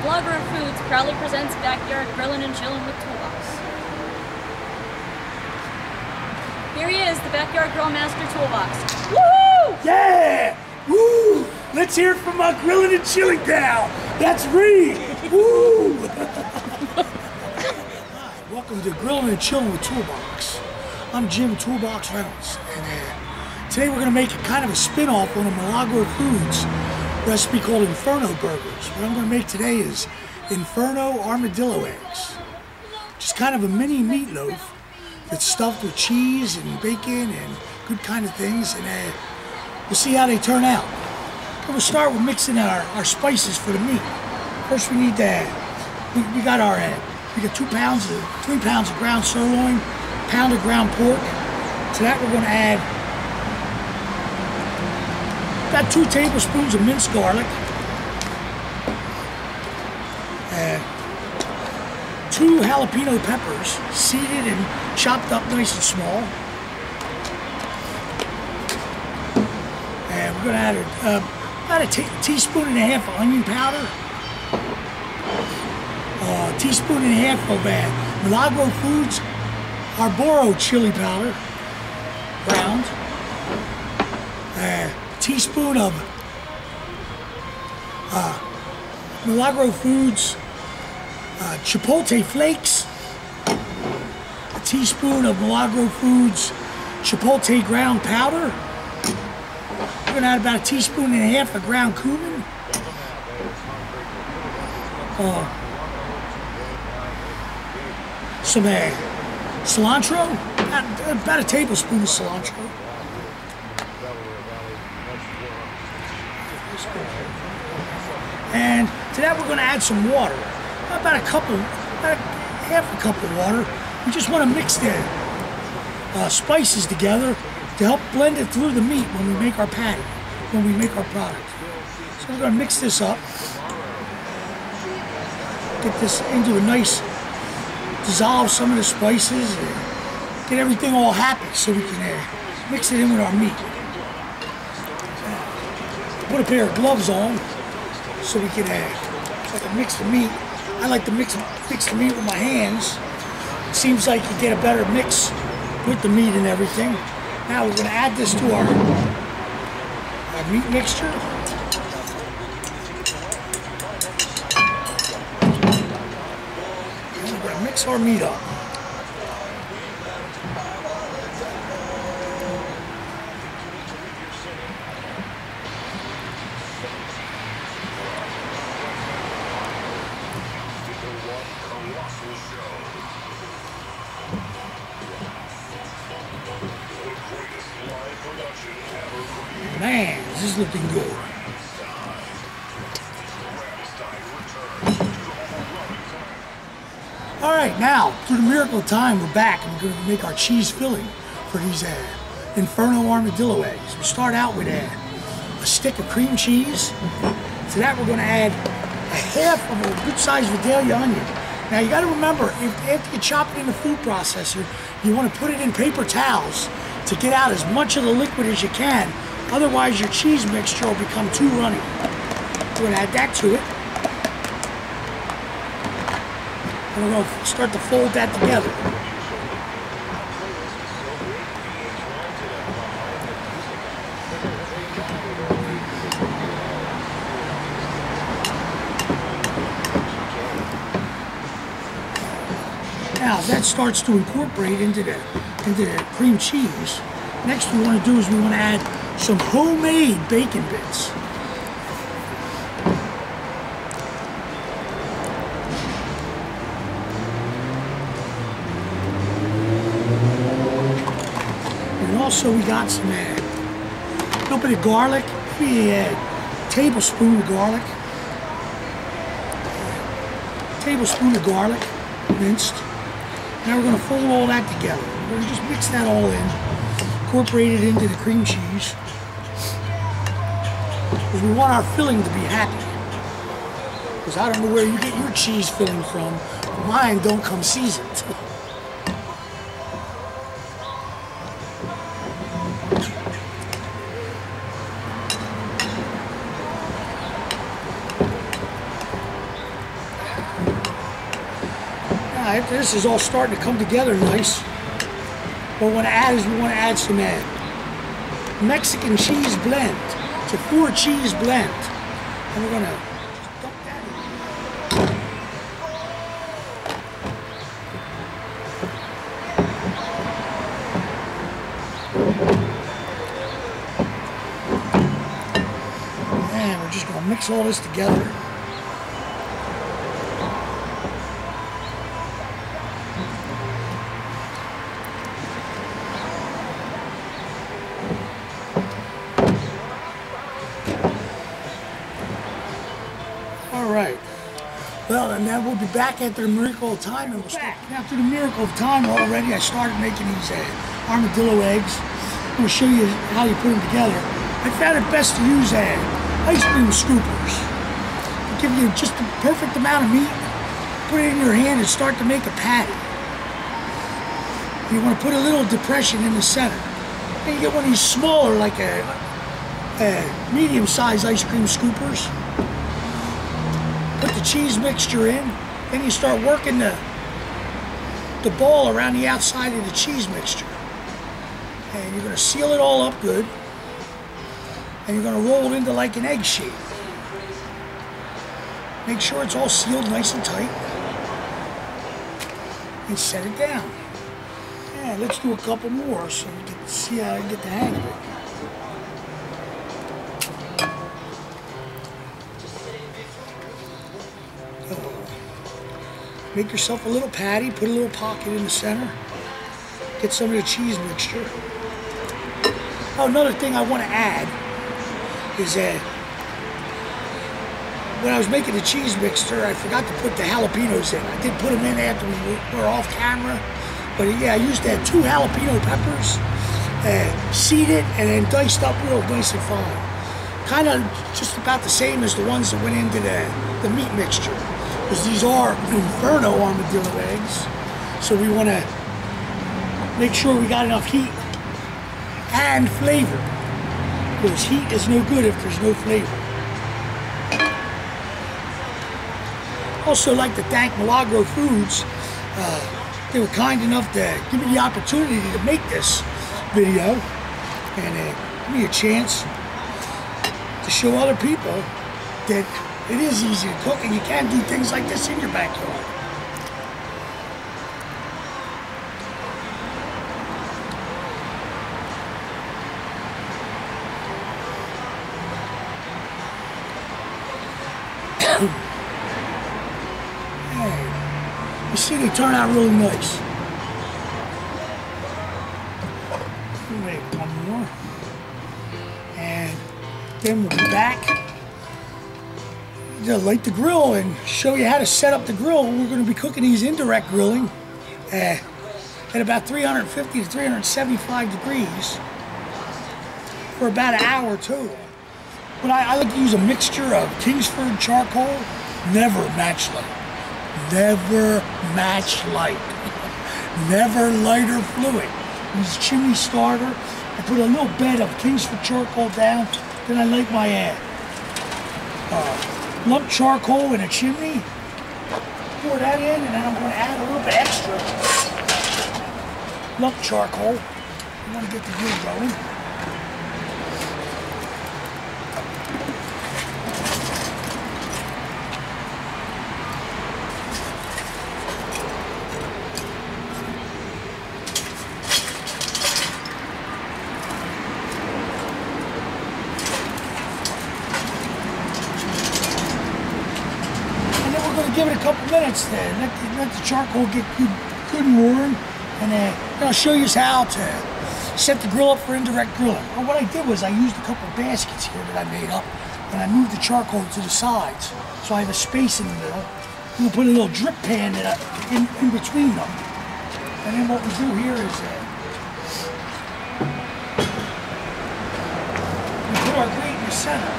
Blogger of Foods proudly presents Backyard Grillin' and Chillin' with Toolbox. Here he is, the Backyard Grill Master Toolbox. Woohoo! Yeah! Woo! Let's hear it from my Grillin' and Chillin' gal. That's Reed. Woo! Hi, welcome to Grillin' and Chillin' with Toolbox. I'm Jim Toolbox Reynolds, and today we're going to make a kind of a spin-off on a Milagro Foods recipe called Inferno Burgers. What I'm going to make today is Inferno Armadillo Eggs. Just kind of a mini meatloaf that's stuffed with cheese and bacon and good kind of things, and we'll see how they turn out. We're going to start with mixing our spices for the meat. First we need we got 3 pounds of ground sirloin, pound of ground pork. To that we're going to add about 2 tablespoons of minced garlic, 2 jalapeno peppers, seeded and chopped up nice and small. And we're going to add about a teaspoon and a half of onion powder, a teaspoon and a half of Milagro Foods Arboro chili powder, ground, a teaspoon of Milagro Foods chipotle flakes, a teaspoon of Milagro Foods chipotle ground powder. We're going to add about a teaspoon and a half of ground cumin, some cilantro, about a tablespoon of cilantro. And to that we're going to add some water, about half a cup of water. We just want to mix the spices together to help blend it through the meat when we make our patty, when we make our product. So we're going to mix this up, get this into a nice, dissolve some of the spices, and get everything all happy so we can mix it in with our meat. Put a pair of gloves on so we can mix the meat. I like to mix the meat with my hands. It seems like you get a better mix with the meat and everything. Now we're going to add this to our meat mixture. And we're going to mix our meat up. Man, this is looking good. All right, now, through the miracle of time, we're back and we're going to make our cheese filling for these Inferno Armadillo eggs. We start out with a stick of cream cheese. To that, we're going to add a half of a good-sized Vidalia onion. Now, you got to remember, after you chop it in the food processor, you want to put it in paper towels to get out as much of the liquid as you can. Otherwise, your cheese mixture will become too runny. We're going to add that to it. And we're going to start to fold that together. Now, as that starts to incorporate into the cream cheese, next we want to do is we want to add some homemade bacon bits. And also we got some a little bit of garlic, maybe a tablespoon of garlic. Tablespoon of garlic, minced. Now we're going to fold all that together. We're going to just mix that all in, incorporate it into the cream cheese. Because we want our filling to be happy. Because I don't know where you get your cheese filling from, but mine don't come seasoned. after this is all starting to come together nice, what we want to add some Mexican cheese blend. It's a 4-cheese blend. And we're going to dump that in. And we're just going to mix all this together. Alright, well, and then we'll be back after the miracle of time, and we'll start. After the miracle of time already, I started making these armadillo eggs. I'm going to show you how you put them together. I found it best to use ice cream scoopers. They give you just the perfect amount of meat, put it in your hand and start to make a patty. You want to put a little depression in the center. Then you get one of these smaller, like a medium-sized ice cream scoopers. Put the cheese mixture in, then you start working the ball around the outside of the cheese mixture. And you're going to seal it all up good, and you're going to roll it into like an egg shape. Make sure it's all sealed nice and tight, and set it down. Yeah, let's do a couple more so you can see how I get the hang of it. Make yourself a little patty, put a little pocket in the center, get some of the cheese mixture. Oh, another thing I want to add is that when I was making the cheese mixture, I forgot to put the jalapenos in. I did put them in after we were off camera, but yeah, I used 2 jalapeno peppers, seeded and then diced up real nice and fine. Kind of just about the same as the ones that went into the meat mixture. Because these are Inferno armadillo eggs, so we want to make sure we got enough heat and flavor, because heat is no good if there's no flavor. Also like to thank Milagro Foods. They were kind enough to give me the opportunity to make this video and give me a chance to show other people that it is easy to cook, and you can do things like this in your backyard. Hey, you see, they turn out really nice. Wait, one more. And then we'll be back. Light the grill and show you how to set up the grill. We're going to be cooking these indirect grilling at about 350 to 375 degrees for about an hour or two. But I like to use a mixture of Kingsford charcoal, never match light, never match light, never lighter fluid. Use chimney starter. I put a little bed of Kingsford charcoal down. Then I light my lump charcoal in a chimney, pour that in, and then I'm going to add a little bit extra lump charcoal. You want to get the grill going. Give it a couple minutes then. Let the charcoal get good and warm, and I'll show you how to set the grill up for indirect grilling. Well, what I did was I used a couple baskets here that I made up, and I moved the charcoal to the sides, so I have a space in the middle. We'll put a little drip pan in between them, and then what we do here is we put our grate in the center.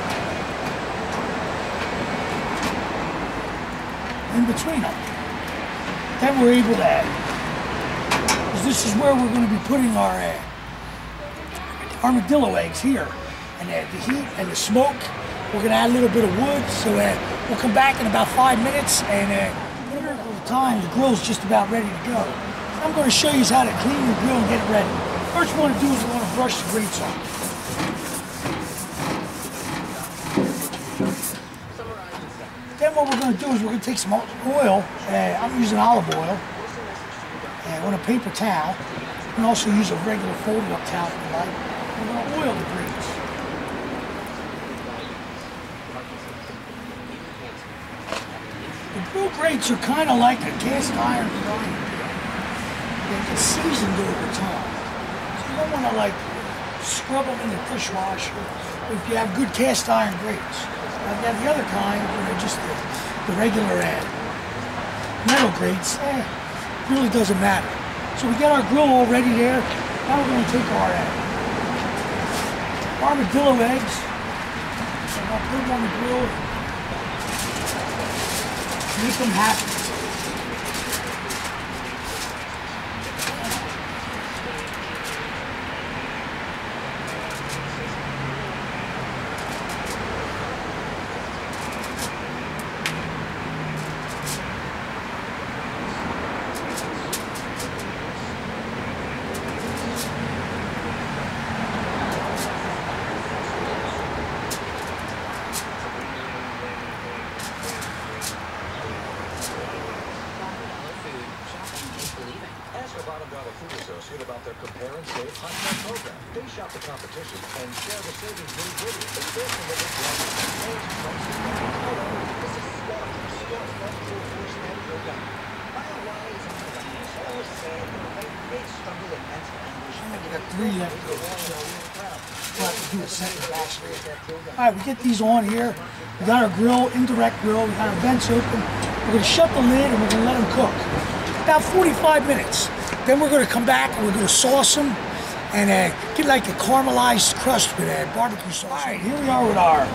In between them. Then we're able to add, because this is where we're going to be putting our armadillo eggs here. And the heat and the smoke, we're going to add a little bit of wood, so we'll come back in about 5 minutes and time, the grill's just about ready to go. I'm going to show you how to clean the grill and get it ready. First we want to do is we want to brush the grates off. Then what we're going to do is we're going to take some oil, I'm using olive oil, on a paper towel. You can also use a regular folded up towel if you like. We're going to oil the grates. The grill grates are kind of like a cast iron frying pan. They get seasoned over time. So you don't want to like scrub them in the dishwasher if you have good cast iron grates. I've got the other kind, just the regular metal grates. Really doesn't matter. So we got our grill all ready there. Now we're going to take our armadillo eggs and I'll put them on the grill. Make them happy. Food Associate about their Compare and Save Hot program. They shop the competition and share the savings news with you. The first thing that they this is smart. Smart first and program. Struggle and mental anguish. We got 3 left over. We'll have to do a second batch. Alright, we get these on here. We got our grill, indirect grill. We got our vents open. We're going to shut the lid and we're going to let them cook. About 45 minutes. Then we're going to come back and we're going to sauce them and get like a caramelized crust with barbecue sauce. All right, here we are with our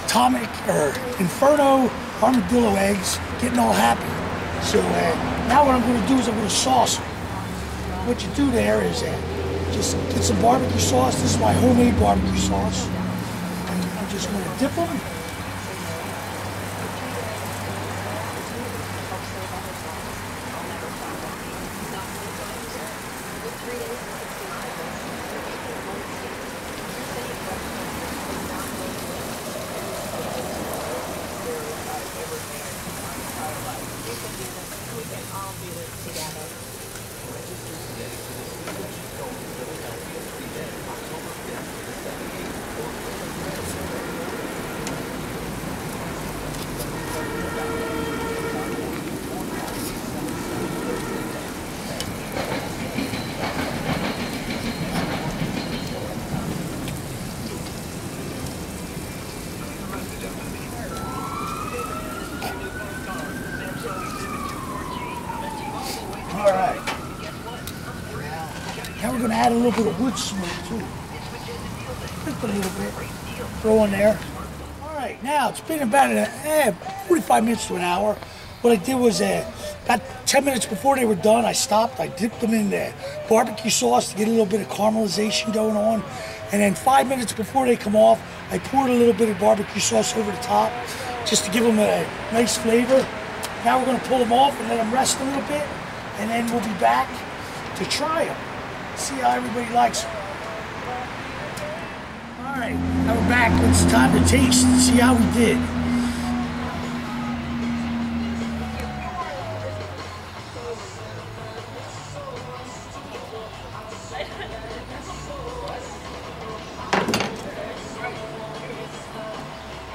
atomic or Inferno armadillo eggs, getting all happy. So now what I'm going to do is I'm going to sauce them. What you do there is just get some barbecue sauce. This is my homemade barbecue sauce. And I'm just going to dip them. All right. Now we're going to add a little bit of wood smoke too. Just a little bit. Throw in there. All right. Now it's been about 45 minutes to an hour. What I did was about 10 minutes before they were done, I stopped. I dipped them in the barbecue sauce to get a little bit of caramelization going on. And then 5 minutes before they come off, I poured a little bit of barbecue sauce over the top just to give them a nice flavor. Now we're going to pull them off and let them rest a little bit. And then we'll be back to try them. See how everybody likes them. All right, now we're back. It's time to taste. See how we did.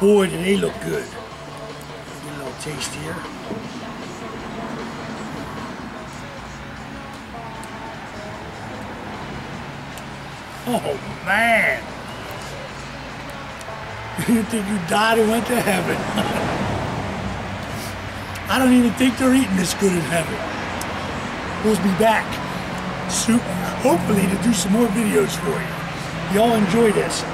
Boy, do they look good. Get a little taste here. Oh, man. You think you died and went to heaven. I don't even think they're eating this good in heaven. We'll be back soon, hopefully, to do some more videos for you. Y'all enjoy this.